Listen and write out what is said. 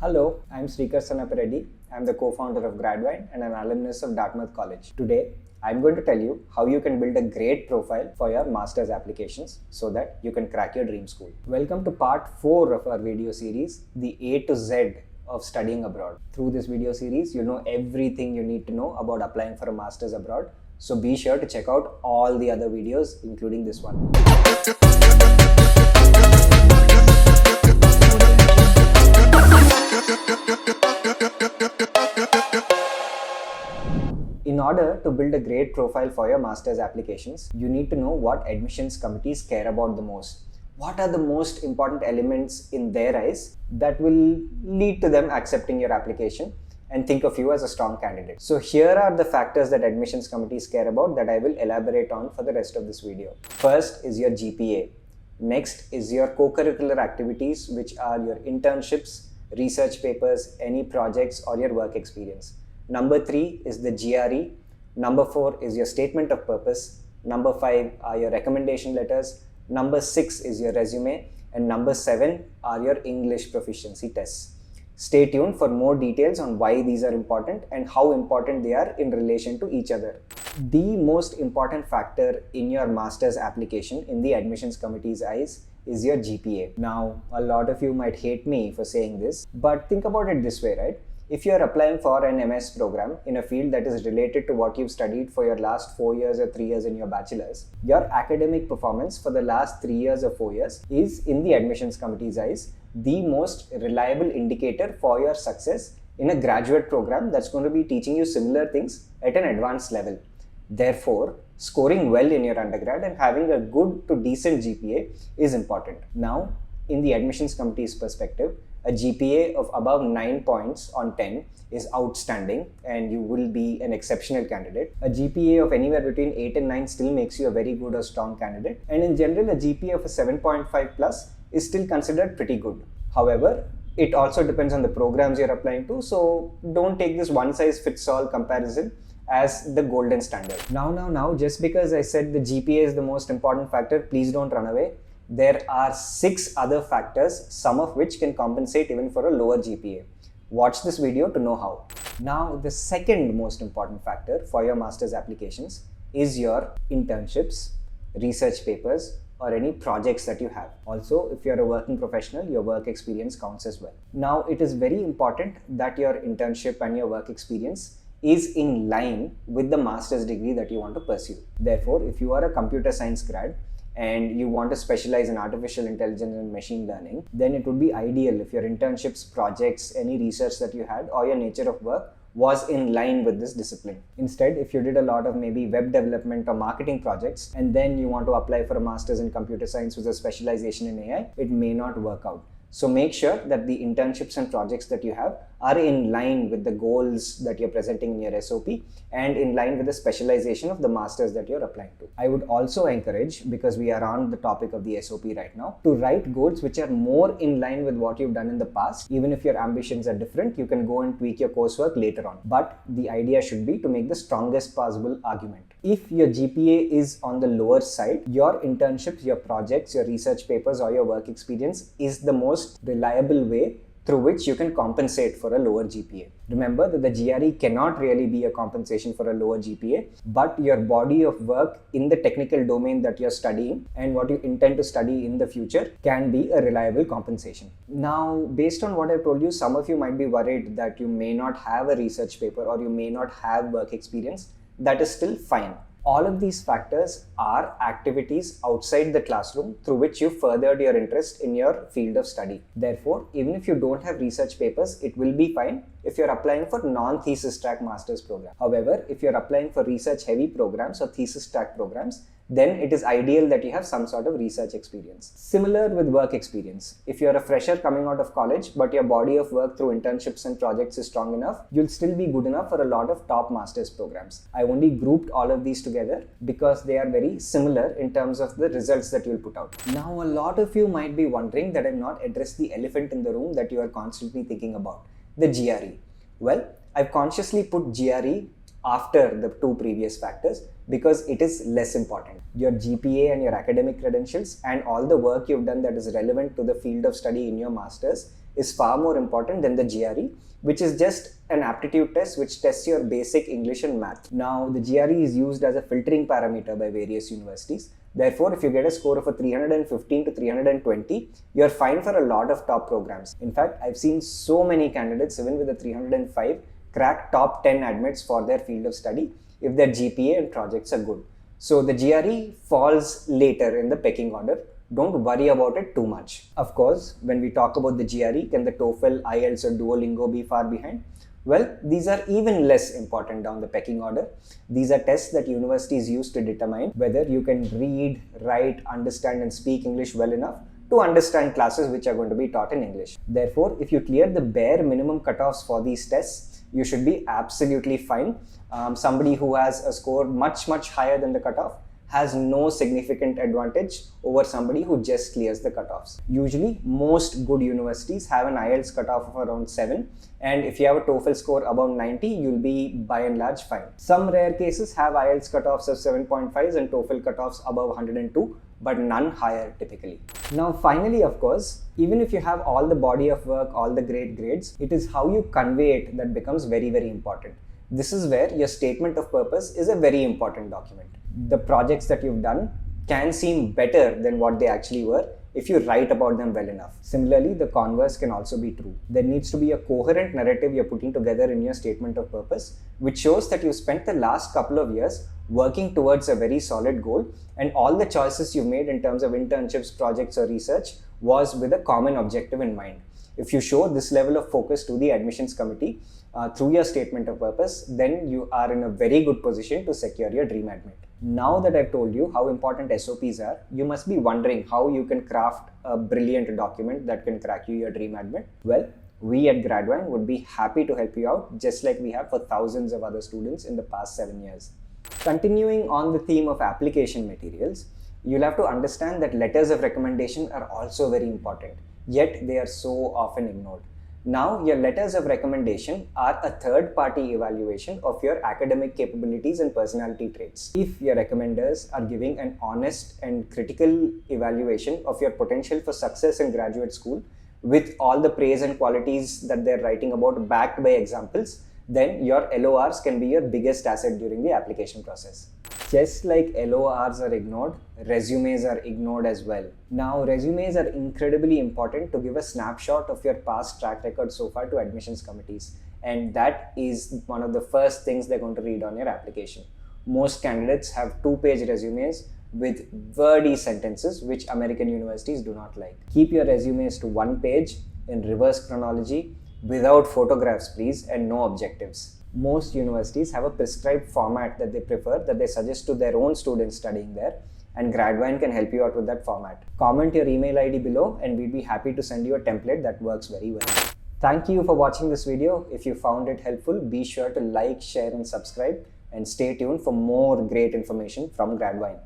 Hello, I'm Sreekar Sanapareddy. I'm the co-founder of Gradvine and an alumnus of Dartmouth College. Today, I'm going to tell you how you can build a great profile for your master's applications so that you can crack your dream school. Welcome to part 4 of our video series, the A to Z of studying abroad. Through this video series, you'll know everything you need to know about applying for a master's abroad. So be sure to check out all the other videos, including this one. In order to build a great profile for your master's applications, you need to know what admissions committees care about the most. What are the most important elements in their eyes that will lead to them accepting your application and think of you as a strong candidate. So here are the factors that admissions committees care about that I will elaborate on for the rest of this video. First is your GPA. Next is your co-curricular activities, which are your internships, research papers, any projects or your work experience. Number 3 is the GRE. Number 4 is your statement of purpose. Number 5 are your recommendation letters. Number 6 is your resume. And number 7 are your English proficiency tests. Stay tuned for more details on why these are important and how important they are in relation to each other. The most important factor in your master's application in the admissions committee's eyes is your GPA. Now, a lot of you might hate me for saying this, but think about it this way, right? If you are applying for an MS program in a field that is related to what you've studied for your last 4 years or 3 years in your bachelor's, your academic performance for the last 3 years or 4 years is, in the admissions committee's eyes, the most reliable indicator for your success in a graduate program that's going to be teaching you similar things at an advanced level. Therefore, scoring well in your undergrad and having a good to decent GPA is important. Now, in the admissions committee's perspective, a GPA of above 9 points on 10 is outstanding and you will be an exceptional candidate. A GPA of anywhere between 8 and 9 still makes you a very good or strong candidate. And in general, a GPA of a 7.5 plus is still considered pretty good. However, it also depends on the programs you're applying to. So don't take this one size fits all comparison as the golden standard. Now, just because I said the GPA is the most important factor, please don't run away. There are 6 other factors, some of which can compensate even for a lower GPA. Watch this video to know how. Now, the second most important factor for your master's applications is your internships, research papers, or any projects that you have. Also, if you're a working professional, your work experience counts as well. Now, it is very important that your internship and your work experience is in line with the master's degree that you want to pursue. Therefore, if you are a computer science grad, and you want to specialize in artificial intelligence and machine learning, then it would be ideal if your internships, projects, any research that you had or your nature of work was in line with this discipline. Instead, if you did a lot of maybe web development or marketing projects and then you want to apply for a master's in computer science with a specialization in AI, it may not work out. So make sure that the internships and projects that you have are in line with the goals that you're presenting in your SOP and in line with the specialization of the masters that you're applying to. I would also encourage, because we are on the topic of the SOP right now, to write goals which are more in line with what you've done in the past. Even if your ambitions are different, you can go and tweak your coursework later on. But the idea should be to make the strongest possible argument. If your GPA is on the lower side, your internships, your projects, your research papers or your work experience is the most reliable way through which you can compensate for a lower GPA. Remember that the GRE cannot really be a compensation for a lower GPA, but your body of work in the technical domain that you're studying and what you intend to study in the future can be a reliable compensation. Now, based on what I've told you, some of you might be worried that you may not have a research paper or you may not have work experience. That is still fine. All of these factors are activities outside the classroom through which you furthered your interest in your field of study. Therefore, even if you don't have research papers, it will be fine if you're applying for non-thesis track master's program. However, if you're applying for research heavy programs or thesis track programs, then it is ideal that you have some sort of research experience. Similar with work experience. If you're a fresher coming out of college, but your body of work through internships and projects is strong enough, you'll still be good enough for a lot of top master's programs. I only grouped all of these together because they are very similar in terms of the results that you'll put out. Now, a lot of you might be wondering that I've not addressed the elephant in the room that you are constantly thinking about, the GRE. Well, I've consciously put GRE after the 2 previous factors because it is less important. Your GPA and your academic credentials and all the work you've done that is relevant to the field of study in your masters is far more important than the GRE, which is just an aptitude test which tests your basic English and math. Now, the GRE is used as a filtering parameter by various universities. Therefore, if you get a score of a 315 to 320, you're fine for a lot of top programs. In fact, I've seen so many candidates, even with a 305, crack top 10 admits for their field of study if their GPA and projects are good. So the GRE falls later in the pecking order. Don't worry about it too much. Of course, when we talk about the GRE, can the TOEFL, IELTS or Duolingo be far behind? Well, these are even less important down the pecking order. These are tests that universities use to determine whether you can read, write, understand and speak English well enough to understand classes which are going to be taught in English. Therefore, if you clear the bare minimum cutoffs for these tests, you should be absolutely fine. Somebody who has a score much higher than the cutoff has no significant advantage over somebody who just clears the cutoffs. Usually, most good universities have an IELTS cutoff of around 7, and if you have a TOEFL score above 90, you'll be by and large fine. Some rare cases have IELTS cutoffs of 7.5s and TOEFL cutoffs above 102, but none higher typically. Now finally, of course, even if you have all the body of work, all the great grades, it is how you convey it that becomes very important. This is where your statement of purpose is a very important document. The projects that you've done can seem better than what they actually were if you write about them well enough. Similarly, the converse can also be true. There needs to be a coherent narrative you're putting together in your statement of purpose, which shows that you spent the last couple of years working towards a very solid goal, and all the choices you've made in terms of internships, projects or research was with a common objective in mind. If you show this level of focus to the admissions committee through your statement of purpose, then you are in a very good position to secure your dream admit. Now that I've told you how important SOPs are, you must be wondering how you can craft a brilliant document that can crack you your dream admit. Well, we at Gradvine would be happy to help you out, just like we have for thousands of other students in the past 7 years. Continuing on the theme of application materials, you'll have to understand that letters of recommendation are also very important, yet they are so often ignored. Now, your letters of recommendation are a third-party evaluation of your academic capabilities and personality traits. If your recommenders are giving an honest and critical evaluation of your potential for success in graduate school with all the praise and qualities that they're writing about backed by examples, then your LORs can be your biggest asset during the application process. Just like LORs are ignored, resumes are ignored as well. Now, resumes are incredibly important to give a snapshot of your past track record so far to admissions committees, and that is one of the first things they're going to read on your application. Most candidates have 2-page resumes with wordy sentences, which American universities do not like. Keep your resumes to 1 page in reverse chronology, without photographs please, and no objectives. Most universities have a prescribed format that they prefer, that they suggest to their own students studying there, and Gradvine can help you out with that format. Comment your email ID below and we'd be happy to send you a template that works very well. Thank you for watching this video. If you found it helpful, be sure to like, share and subscribe, and stay tuned for more great information from Gradvine.